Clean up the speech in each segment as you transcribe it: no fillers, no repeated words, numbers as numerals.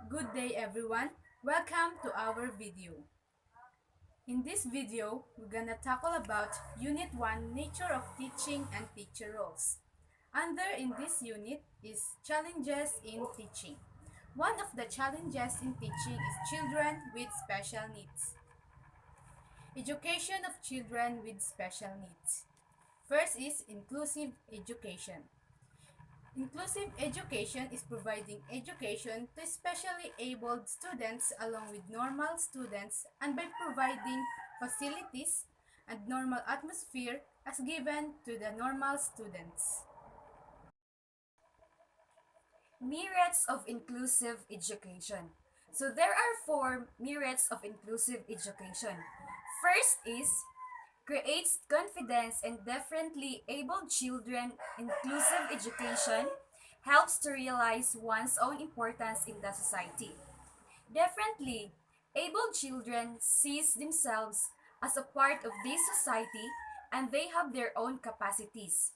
Good day everyone. Welcome to our video. In this video, we're gonna tackle about Unit 1 Nature of Teaching and Teacher Roles. Under in this unit is Challenges in Teaching. One of the challenges in teaching is children with special needs. Education of children with special needs. First is inclusive education. Inclusive education is providing education to specially abled students along with normal students and by providing facilities and normal atmosphere as given to the normal students. Merits of inclusive education. So there are four merits of inclusive education. First is creates confidence in differently abled children. Inclusive education helps to realize one's own importance in the society. Differently abled children sees themselves as a part of this society and they have their own capacities.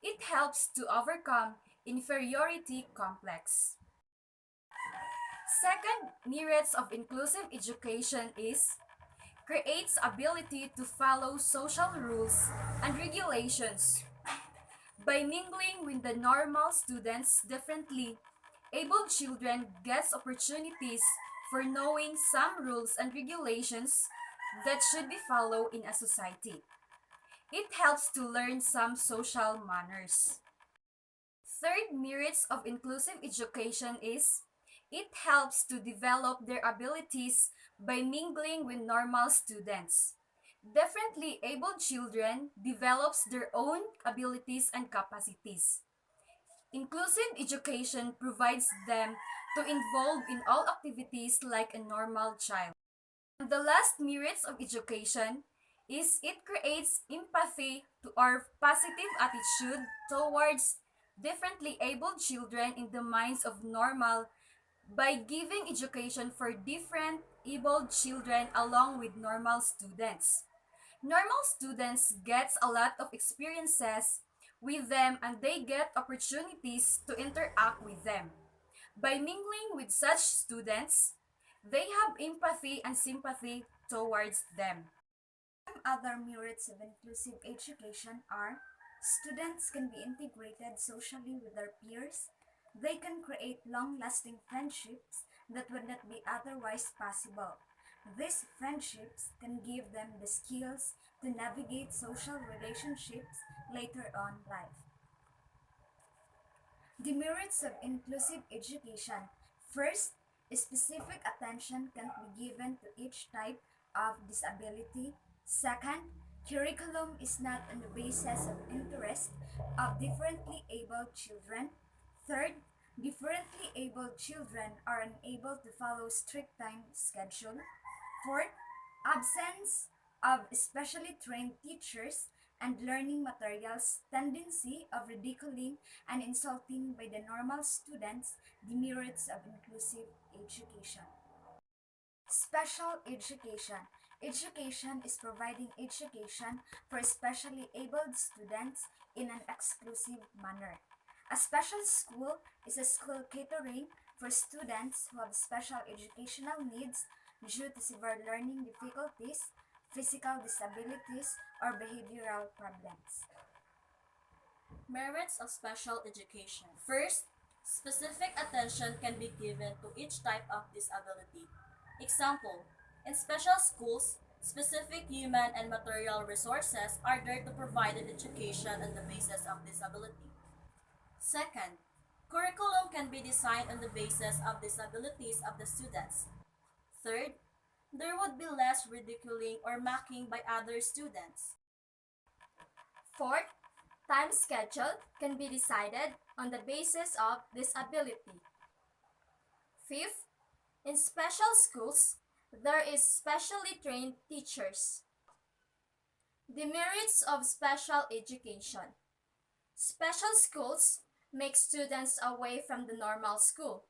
It helps to overcome inferiority complex. Second merits of inclusive education is creates ability to follow social rules and regulations. By mingling with the normal students differently, able children gets opportunities for knowing some rules and regulations that should be followed in a society. It helps to learn some social manners. Third merits of inclusive education is it helps to develop their abilities by mingling with normal students. Differently abled children develops their own abilities and capacities. Inclusive education provides them to involve in all activities like a normal child. And the last merits of education is it creates empathy to our positive attitude towards differently abled children in the minds of normal by giving education for different abled children along with normal students. Normal students gets a lot of experiences with them and they get opportunities to interact with them. By mingling with such students, they have empathy and sympathy towards them. Some other merits of inclusive education are students can be integrated socially with their peers, they can create long-lasting friendships that would not be otherwise possible. These friendships can give them the skills to navigate social relationships later on in life. The merits of inclusive education. First, specific attention can be given to each type of disability. Second, curriculum is not on the basis of interest of differently abled children. Third, differently abled children are unable to follow strict time schedule. Fourth, absence of specially trained teachers and learning materials, tendency of ridiculing and insulting by the normal students the merits of inclusive education. Special education. Education is providing education for specially abled students in an exclusive manner. A special school is a school catering for students who have special educational needs due to severe learning difficulties, physical disabilities, or behavioral problems. Merits of special education. First, specific attention can be given to each type of disability. Example, in special schools, specific human and material resources are there to provide an education on the basis of disability. Second, curriculum can be designed on the basis of disabilities of the students. Third, there would be less ridiculing or mocking by other students. Fourth, time schedule can be decided on the basis of disability. Fifth, in special schools, there is specially trained teachers. Demerits of special education. Special schools make students away from the normal school.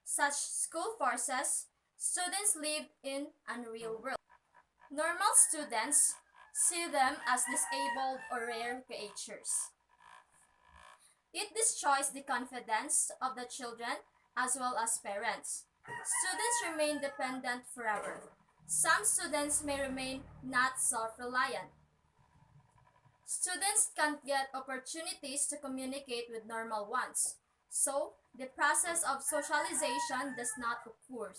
Such school forces students live in unreal world. Normal students see them as disabled or rare creatures. It destroys the confidence of the children as well as parents. Students remain dependent forever. Some students may remain not self-reliant. Students can't get opportunities to communicate with normal ones, so the process of socialization does not occur.